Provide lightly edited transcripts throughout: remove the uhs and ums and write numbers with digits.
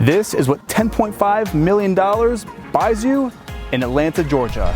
This is what $10.5 million buys you in Atlanta, Georgia.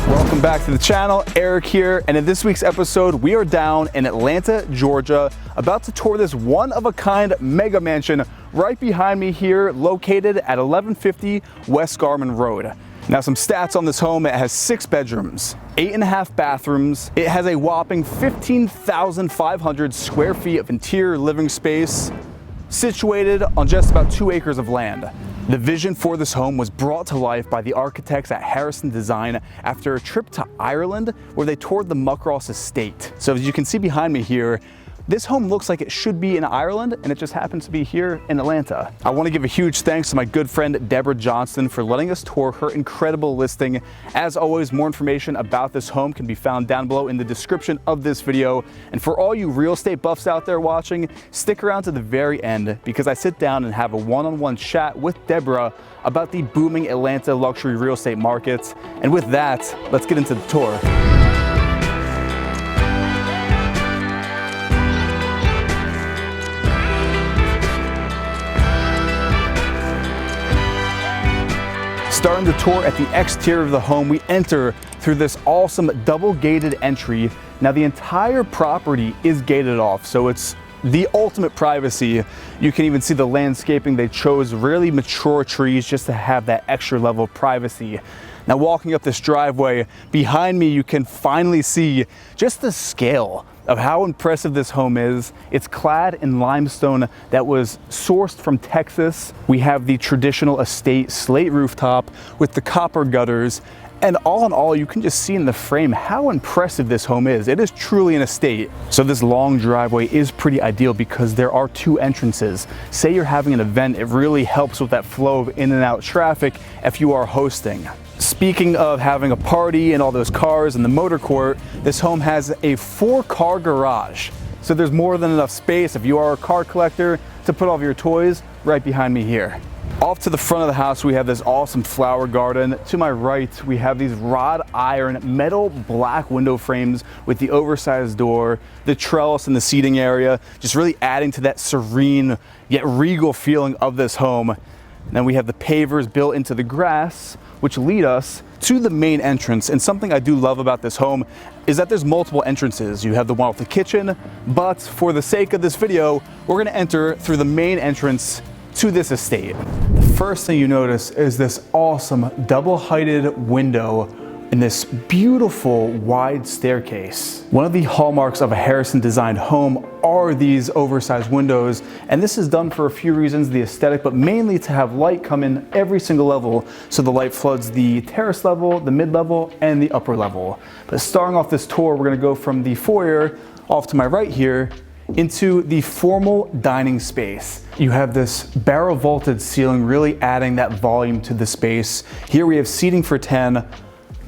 Welcome back to the channel, Erik here, and in this week's episode, we are down in Atlanta, Georgia, about to tour this one-of-a-kind mega mansion right behind me here, located at 1150 West Garmon Road. Now, some stats on this home: it has 6 bedrooms, 8.5 bathrooms. It has a whopping 15,500 square feet of interior living space, situated on just about 2 acres of land. The vision for this home was brought to life by the architects at Redesigned after a trip to Ireland where they toured the Muckross estate. So as you can see behind me here, this home looks like it should be in Ireland, and it just happens to be here in Atlanta. I want to give a huge thanks to my good friend Debra Johnston for letting us tour her incredible listing. As always, more information about this home can be found down below in the description of this video. And for all you real estate buffs out there watching, stick around to the very end because I sit down and have a one-on-one chat with Debra about the booming Atlanta luxury real estate markets. And with that, let's get into the tour. Starting the tour at the exterior of the home, we enter through this awesome double gated entry. Now, the entire property is gated off, so it's the ultimate privacy. You can even see the landscaping. They chose really mature trees just to have that extra level of privacy. Now, walking up this driveway, behind me you can finally see just the scale of how impressive this home is. It's clad in limestone that was sourced from Texas. We have the traditional estate slate rooftop with the copper gutters. And all in all, you can just see in the frame how impressive this home is. It is truly an estate. So this long driveway is pretty ideal because there are 2 entrances. Say you're having an event, it really helps with that flow of in and out traffic if you are hosting. Speaking of having a party and all those cars and the motor court, this home has a 4-car garage. So there's more than enough space if you are a car collector to put all of your toys right behind me here. Off to the front of the house, we have this awesome flower garden. To my right, we have these wrought iron metal black window frames with the oversized door, the trellis and the seating area, just really adding to that serene yet regal feeling of this home. And then we have the pavers built into the grass, which lead us to the main entrance. And something I do love about this home is that there's multiple entrances. You have the one with the kitchen, but for the sake of this video, we're gonna enter through the main entrance to this estate. The first thing you notice is this awesome double-heighted window in this beautiful wide staircase. One of the hallmarks of a Redesigned home are these oversized windows, and this is done for a few reasons: the aesthetic, but mainly to have light come in every single level, so the light floods the terrace level, the mid-level, and the upper level. But starting off this tour, we're gonna go from the foyer off to my right here into the formal dining space. You have this barrel vaulted ceiling, really adding that volume to the space. Here we have seating for 10.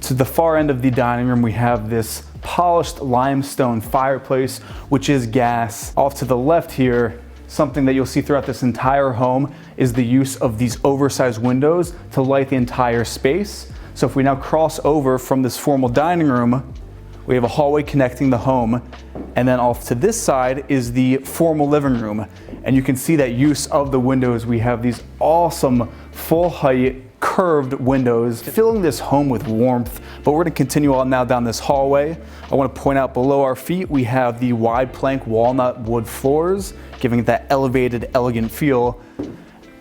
To the far end of the dining room, we have this polished limestone fireplace, which is gas. Off to the left here, something that you'll see throughout this entire home is the use of these oversized windows to light the entire space. So if we now cross over from this formal dining room, we have a hallway connecting the home, and then off to this side is the formal living room. And you can see that use of the windows. We have these awesome full height curved windows filling this home with warmth. But we're going to continue on now down this hallway. I want to point out below our feet we have the wide plank walnut wood floors, giving it that elevated, elegant feel.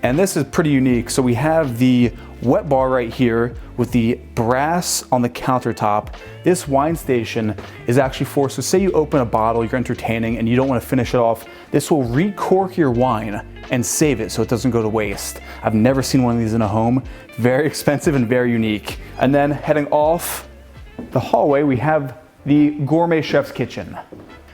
And this is pretty unique. So we have the wet bar right here with the brass on the countertop. This wine station is actually for, so say you open a bottle, you're entertaining and you don't want to finish it off, this will recork your wine and save it so it doesn't go to waste. I've never seen one of these in a home. Very expensive and very unique. And then heading off the hallway, we have the gourmet chef's kitchen.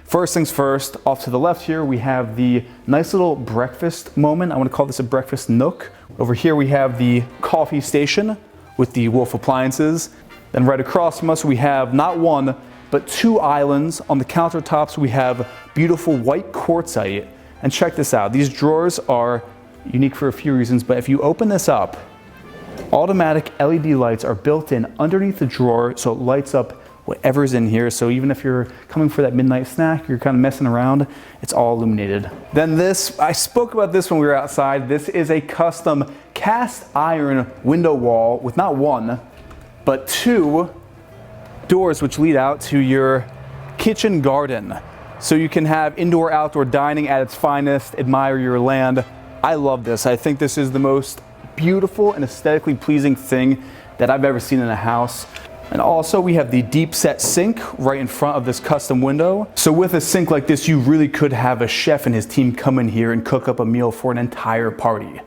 First things first, off to the left here, we have the nice little breakfast moment. I want to call this a breakfast nook. Over here we have the coffee station with the Wolf appliances. Then right across from us we have not one, but 2 islands. On the countertops we have beautiful white quartzite. And check this out, these drawers are unique for a few reasons, but if you open this up, Automatic LED lights are built in underneath the drawer, so it lights up whatever's in here. So even if you're coming for that midnight snack, you're kind of messing around, it's all illuminated. Then this, I spoke about this when we were outside. This is a custom cast iron window wall with not one, but two doors which lead out to your kitchen garden. So you can have indoor outdoor dining at its finest, admire your land. I love this. I think this is the most beautiful and aesthetically pleasing thing that I've ever seen in a house. And also we have the deep set sink right in front of this custom window. So with a sink like this, you really could have a chef and his team come in here and cook up a meal for an entire party.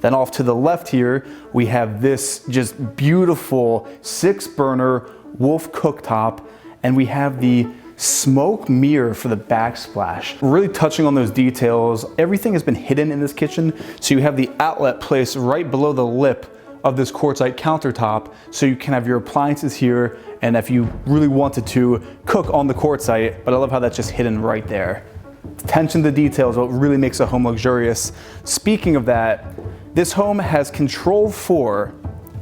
Then off to the left here, we have this just beautiful 6-burner Wolf cooktop, and we have the smoke mirror for the backsplash. Really touching on those details. Everything has been hidden in this kitchen, so you have the outlet placed right below the lip of this quartzite countertop, so you can have your appliances here, and if you really wanted to, cook on the quartzite. But I love how that's just hidden right there. Attention to details, what really makes a home luxurious. Speaking of that, this home has control 4,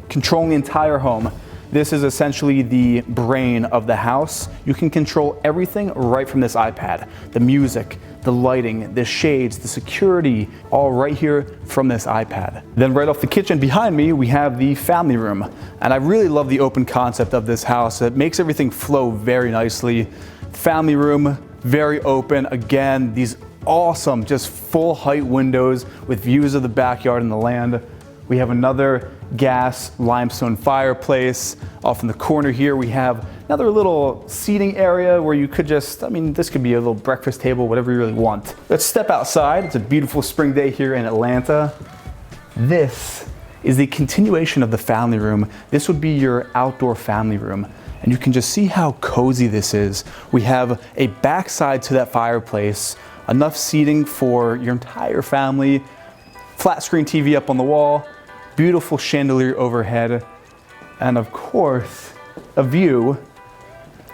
controlling the entire home. This is essentially the brain of the house. You can control everything right from this iPad. The music, the lighting, the shades, the security, all right here from this iPad. Then right off the kitchen behind me, we have the family room. And I really love the open concept of this house. It makes everything flow very nicely. Family room, very open. Again, these awesome, just full height windows with views of the backyard and the land. We have another gas limestone fireplace. Off in the corner here, we have another little seating area where you could just, I mean, this could be a little breakfast table, whatever you really want. Let's step outside. It's a beautiful spring day here in Atlanta. This is the continuation of the family room. This would be your outdoor family room. And you can just see how cozy this is. We have a backside to that fireplace, enough seating for your entire family, flat screen TV up on the wall, beautiful chandelier overhead, and of course, a view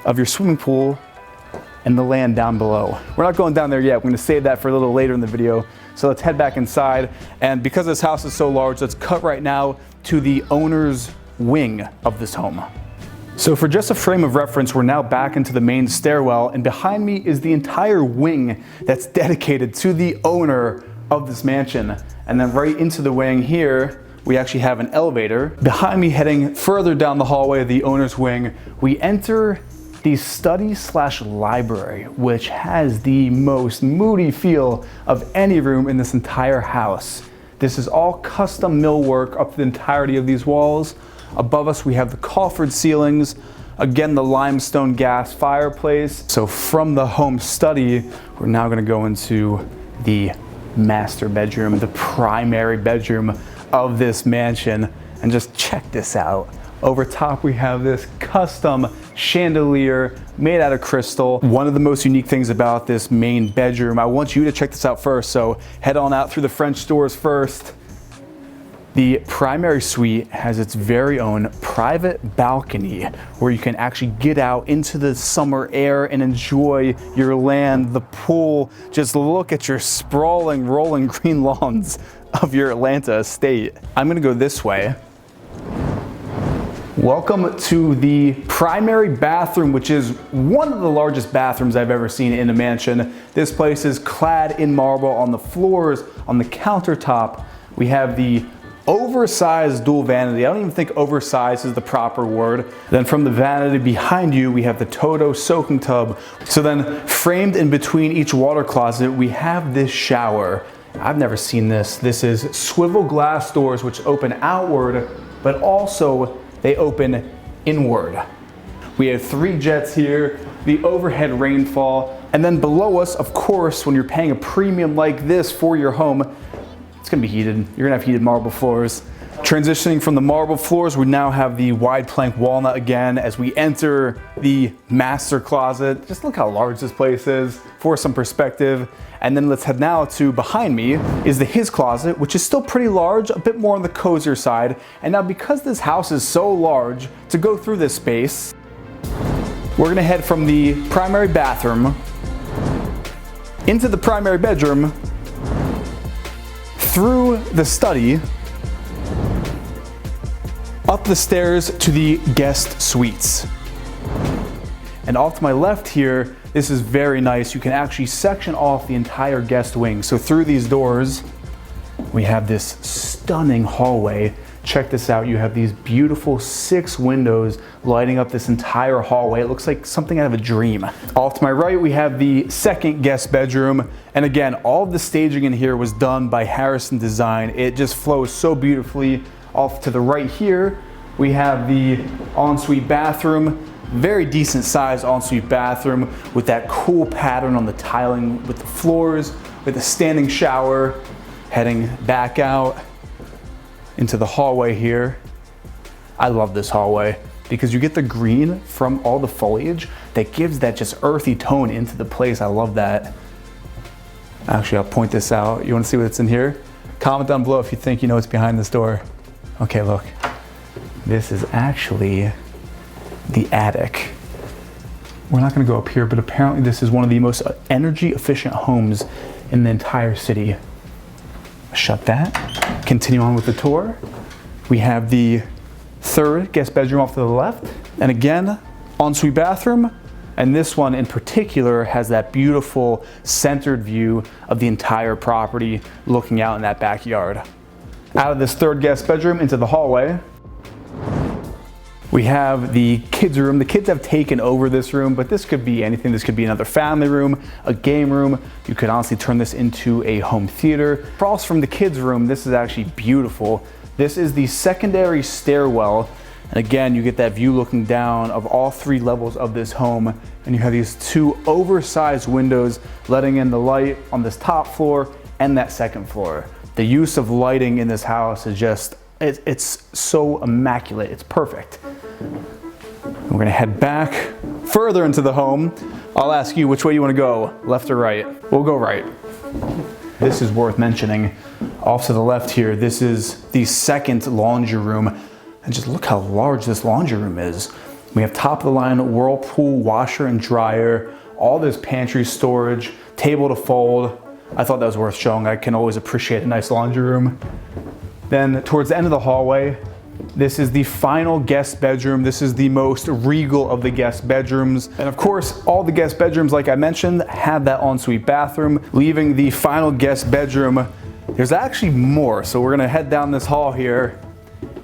of your swimming pool and the land down below. We're not going down there yet. We're going to save that for a little later in the video. So let's head back inside. And because this house is so large, let's cut right now to the owner's wing of this home. So for just a frame of reference, we're now back into the main stairwell, and behind me is the entire wing that's dedicated to the owner of this mansion. And then right into the wing here, we actually have an elevator. Behind me, heading further down the hallway of the owner's wing, we enter the study/library, which has the most moody feel of any room in this entire house. This is all custom millwork up the entirety of these walls. Above us, we have the coffered ceilings. Again, the limestone gas fireplace. So from the home study, we're now gonna go into the master bedroom, the primary bedroom of this mansion. And just check this out. Over top, we have this custom chandelier made out of crystal. One of the most unique things about this main bedroom, I want you to check this out first. So head on out through the French doors first. The primary suite has its very own private balcony where you can actually get out into the summer air and enjoy your land, the pool. Just look at your sprawling, rolling green lawns of your Atlanta estate. I'm gonna go this way. Welcome to the primary bathroom, which is one of the largest bathrooms I've ever seen in a mansion. This place is clad in marble on the floors, on the countertop. We have the oversized dual vanity. I don't even think oversized is the proper word. Then from the vanity behind you, we have the Toto soaking tub. So then framed in between each water closet, we have this shower. I've never seen this. This is swivel glass doors which open outward, but also they open inward. We have 3 jets here, the overhead rainfall, and then below us, of course, when you're paying a premium like this for your home, it's gonna be heated. You're gonna have heated marble floors. Transitioning from the marble floors, we now have the wide plank walnut again as we enter the master closet. Just look how large this place is for some perspective. And then let's head now to behind me is the his closet, which is still pretty large, a bit more on the cozier side. And now because this house is so large, to go through this space, we're gonna head from the primary bathroom into the primary bedroom, through the study, up the stairs to the guest suites. And off to my left here, this is very nice. You can actually section off the entire guest wing. So through these doors, we have this stunning hallway. Check this out. You have these beautiful 6 windows lighting up this entire hallway. It looks like something out of a dream. Off to my right, we have the second guest bedroom. And again, all of the staging in here was done by Harrison Design. It just flows so beautifully. Off to the right here, we have the ensuite bathroom. Very decent sized ensuite bathroom with that cool pattern on the tiling with the floors, with a standing shower, heading back out into the hallway here. I love this hallway because you get the green from all the foliage that gives that just earthy tone into the place. I love that. Actually, I'll point this out. You want to see what's in here? Comment down below if you think you know what's behind this door. Okay, look. This is actually the attic. We're not going to go up here, but apparently this is one of the most energy efficient homes in the entire city. Shut that. Continue on with the tour. We have the third guest bedroom off to the left. And again, ensuite bathroom. And this one in particular has that beautiful centered view of the entire property looking out in that backyard. Out of this third guest bedroom into the hallway, we have the kids' room. The kids have taken over this room, but this could be anything. This could be another family room, a game room. You could honestly turn this into a home theater. Across from the kids' room, this is actually beautiful. This is the secondary stairwell. And again, you get that view looking down of all 3 levels of this home. And you have these 2 oversized windows letting in the light on this top floor and that second floor. The use of lighting in this house is just, it's so immaculate. It's perfect. We're gonna head back further into the home. I'll ask you which way you wanna go, left or right. We'll go right. This is worth mentioning. Off to the left here, this is the second laundry room. And just look how large this laundry room is. We have top of the line Whirlpool washer and dryer, all this pantry storage, table to fold. I thought that was worth showing. I can always appreciate a nice laundry room. Then towards the end of the hallway, this is the final guest bedroom. This is the most regal of the guest bedrooms. And of course, all the guest bedrooms, like I mentioned, have that ensuite bathroom. Leaving the final guest bedroom, there's actually more. So we're gonna head down this hall here,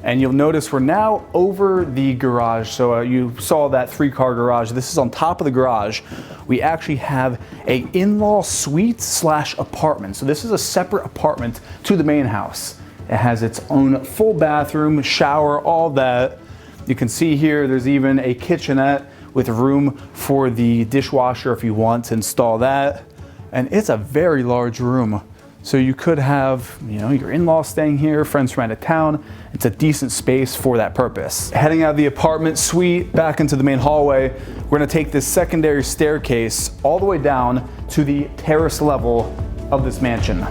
and you'll notice we're now over the garage. So you saw that 3-car garage. This is on top of the garage. We actually have a in-law suite / apartment. So this is a separate apartment to the main house. It has its own full bathroom, shower, all that. You can see here, there's even a kitchenette with room for the dishwasher if you want to install that. And it's a very large room. So you could have, your in-laws staying here, friends from out of town. It's a decent space for that purpose. Heading out of the apartment suite back into the main hallway, we're gonna take this secondary staircase all the way down to the terrace level of this mansion.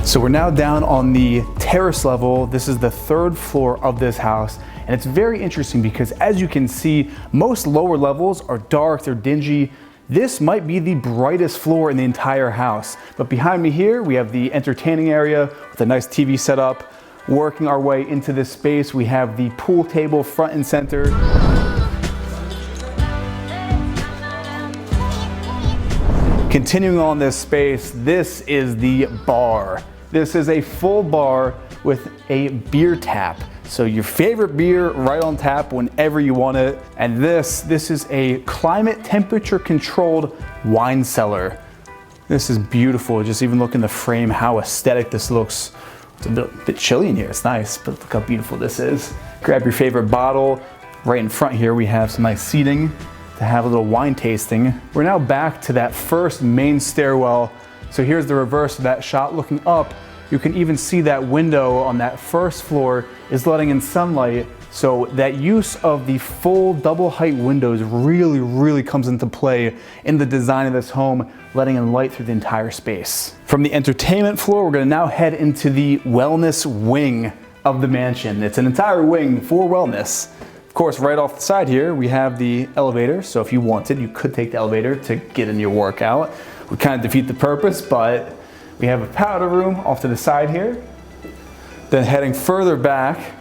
So we're now down on the terrace level. This is the 3rd floor of this house. And it's very interesting because as you can see, most lower levels are dark, they're dingy. This might be the brightest floor in the entire house. But behind me here, we have the entertaining area with a nice TV setup. Working our way into this space, we have the pool table front and center. Continuing on this space, this is the bar. This is a full bar with a beer tap. So your favorite beer right on tap whenever you want it. And this is a climate temperature controlled wine cellar. This is beautiful. Just even look in the frame how aesthetic this looks. It's a bit chilly in here, it's nice, but look how beautiful this is. Grab your favorite bottle. Right in front here we have some nice seating to have a little wine tasting. We're now back to that first main stairwell. So here's the reverse of that shot. Looking up, you can even see that window on that first floor is letting in sunlight. So that use of the full double height windows really comes into play in the design of this home, letting in light through the entire space. From the entertainment floor, we're gonna now head into the wellness wing of the mansion. It's an entire wing for wellness. Of course, right off the side here, we have the elevator. So if you wanted, you could take the elevator to get in your workout. Would kind of defeat the purpose, but we have a powder room off to the side here. Then heading further back,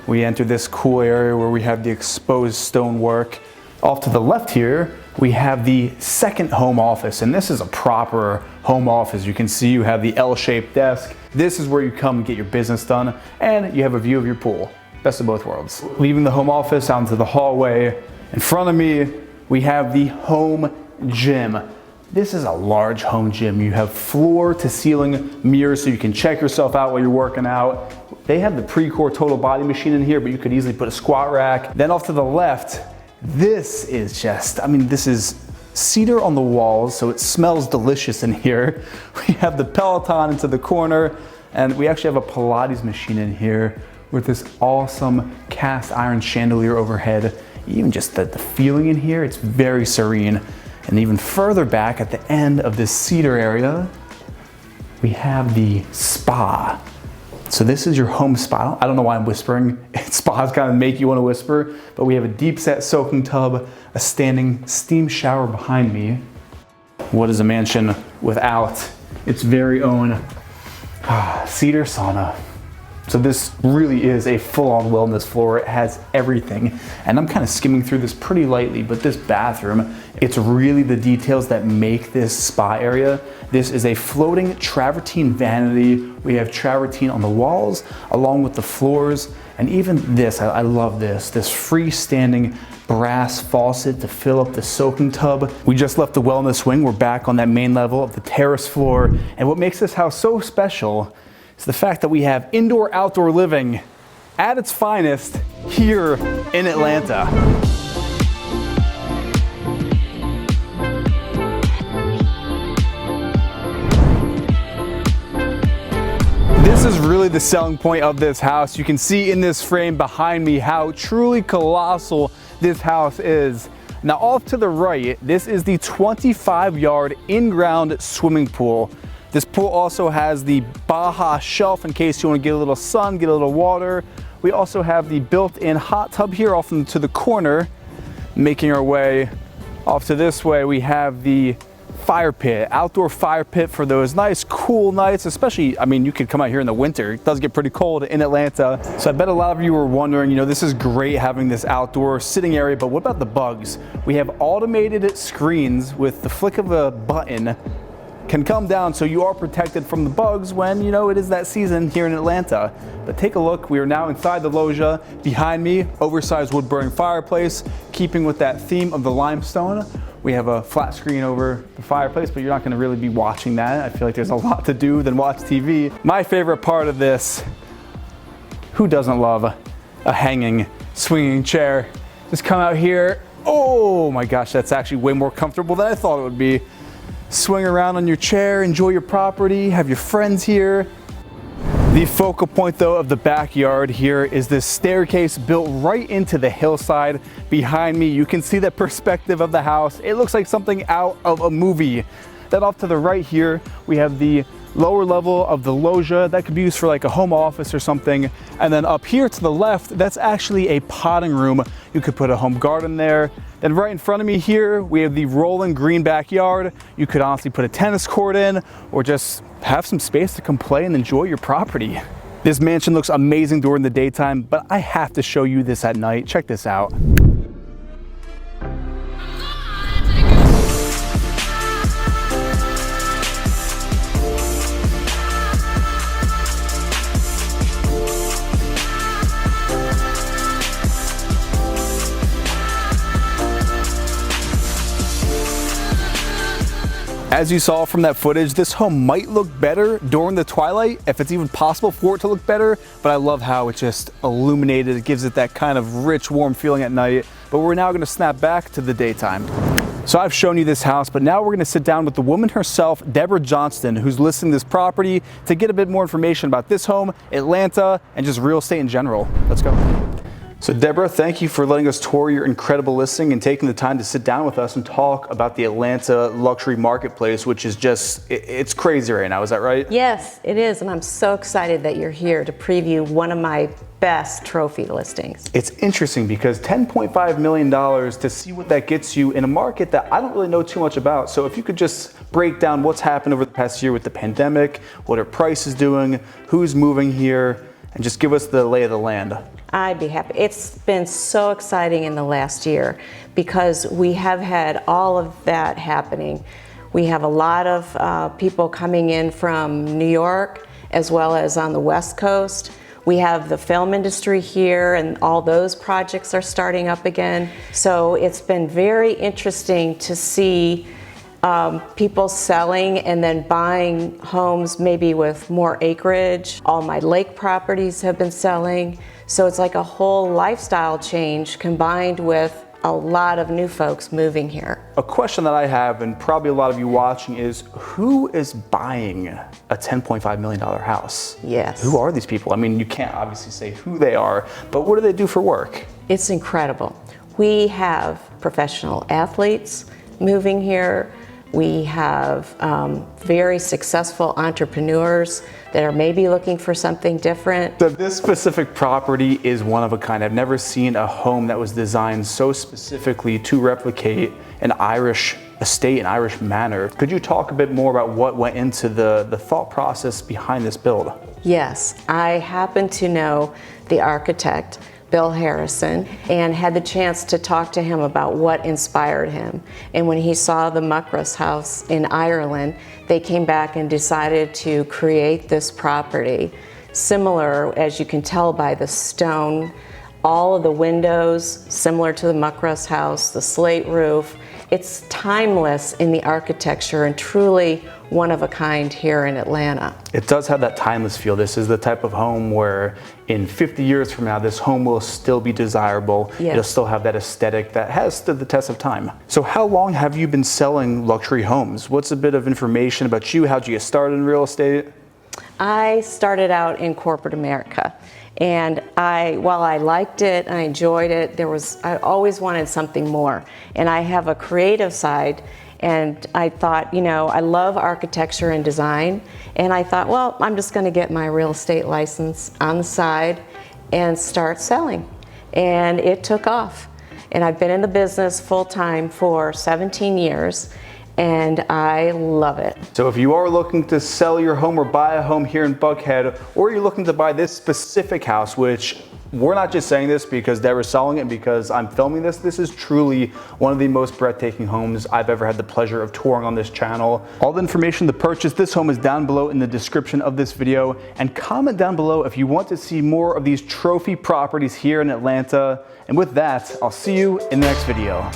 we enter this cool area where we have the exposed stonework. Off to the left here, we have the second home office, and this is a proper home office. You can see you have the L-shaped desk. This is where you come and get your business done, and you have a view of your pool. Best of both worlds. Leaving the home office out into the hallway, in front of me, we have the home gym. This is a large home gym. You have floor to ceiling mirrors so you can check yourself out while you're working out. They have the Precor total body machine in here, but you could easily put a squat rack. Then off to the left, this is just, this is cedar on the walls, so it smells delicious in here. We have the Peloton into the corner, and we actually have a Pilates machine in here with this awesome cast iron chandelier overhead. Even just the feeling in here, it's very serene. And even further back at the end of this cedar area, we have the spa. So this is your home spa. I don't know why I'm whispering. Spas kind of make you want to whisper, but we have a deep set soaking tub, a standing steam shower behind me. What is a mansion without its very own cedar sauna? So this really is a full-on wellness floor. It has everything. And I'm kind of skimming through this pretty lightly, but this bathroom, it's really the details that make this spa area. This is a floating travertine vanity. We have travertine on the walls, along with the floors. And even this, I love this freestanding brass faucet to fill up the soaking tub. We just left the wellness wing. We're back on that main level of the terrace floor. And what makes this house so special is the fact that we have indoor-outdoor living at its finest here in Atlanta. This is really the selling point of this house. You can see in this frame behind me how truly colossal this house is. Now off to the right, this is the 25-yard in-ground swimming pool. This pool also has the Baja shelf in case you want to get a little sun, get a little water. We also have the built-in hot tub here off into the corner. Making our way off to this way, we have the fire pit, outdoor fire pit for those nice cool nights, especially, you could come out here in the winter. It does get pretty cold in Atlanta. So I bet a lot of you were wondering, this is great having this outdoor sitting area, but what about the bugs? We have automated screens with the flick of a button can come down so you are protected from the bugs when, it is that season here in Atlanta. But take a look, we are now inside the loggia. Behind me, oversized wood burning fireplace, keeping with that theme of the limestone. We have a flat screen over the fireplace, but you're not gonna really be watching that. I feel like there's a lot to do than watch TV. My favorite part of this, who doesn't love a hanging, swinging chair? Just come out here. Oh my gosh, that's actually way more comfortable than I thought it would be. Swing around on your chair, enjoy your property, have your friends here. The focal point though of the backyard here is this staircase built right into the hillside. Behind me, you can see the perspective of the house. It looks like something out of a movie. Then off to the right here, we have the lower level of the loggia that could be used for like a home office or something. And then up here to the left, that's actually a potting room. You could put a home garden there. Then right in front of me here, we have the rolling green backyard. You could honestly put a tennis court in or just have some space to come play and enjoy your property. This mansion looks amazing during the daytime, but I have to show you this at night. Check this out. As you saw from that footage, this home might look better during the twilight, if it's even possible for it to look better, but I love how it's just illuminated. It gives it that kind of rich, warm feeling at night. But we're now gonna snap back to the daytime. So I've shown you this house, but now we're gonna sit down with the woman herself, Debra Johnston, who's listing this property to get a bit more information about this home, Atlanta, and just real estate in general. Let's go. So Debra, thank you for letting us tour your incredible listing and taking the time to sit down with us and talk about the Atlanta luxury marketplace, which is just, it's crazy right now, is that right? Yes, it is, and I'm so excited that you're here to preview one of my best trophy listings. It's interesting because $10.5 million to see what that gets you in a market that I don't really know too much about. So if you could just break down what's happened over the past year with the pandemic, what are prices doing, who's moving here, and just give us the lay of the land. I'd be happy. It's been so exciting in the last year because we have had all of that happening. We have a lot of people coming in from New York as well as on the West Coast. We have the film industry here and all those projects are starting up again. So it's been very interesting to see people selling and then buying homes maybe with more acreage. All my lake properties have been selling. So it's like a whole lifestyle change combined with a lot of new folks moving here. A question that I have, and probably a lot of you watching, is who is buying a $10.5 million house? Yes. Who are these people? I mean, you can't obviously say who they are, but what do they do for work? It's incredible. We have professional athletes moving here. We have very successful entrepreneurs that are maybe looking for something different. So this specific property is one of a kind. I've never seen a home that was designed so specifically to replicate an Irish estate, an Irish manor. Could you talk a bit more about what went into the thought process behind this build? Yes, I happen to know the architect, Bill Harrison, and had the chance to talk to him about what inspired him. And when he saw the Muckross House in Ireland, they came back and decided to create this property. Similar, as you can tell by the stone, all of the windows, similar to the Muckross House, the slate roof. It's timeless in the architecture and truly one of a kind here in Atlanta. It does have that timeless feel. This is the type of home where in 50 years from now, this home will still be desirable. Yes. It'll still have that aesthetic that has stood the test of time. So how long have you been selling luxury homes? What's a bit of information about you? How'd you get started in real estate? I started out in corporate America. And while I liked it, I enjoyed it, I always wanted something more. And I have a creative side, and I thought, you know, I love architecture and design, and I thought, well, I'm just gonna get my real estate license on the side and start selling. And it took off. And I've been in the business full-time for 17 years, and I love it. So if you are looking to sell your home or buy a home here in Buckhead, or you're looking to buy this specific house, which we're not just saying this because Debra's selling it, because I'm filming this. This is truly one of the most breathtaking homes I've ever had the pleasure of touring on this channel. All the information to purchase this home is down below in the description of this video, and comment down below if you want to see more of these trophy properties here in Atlanta. And with that, I'll see you in the next video.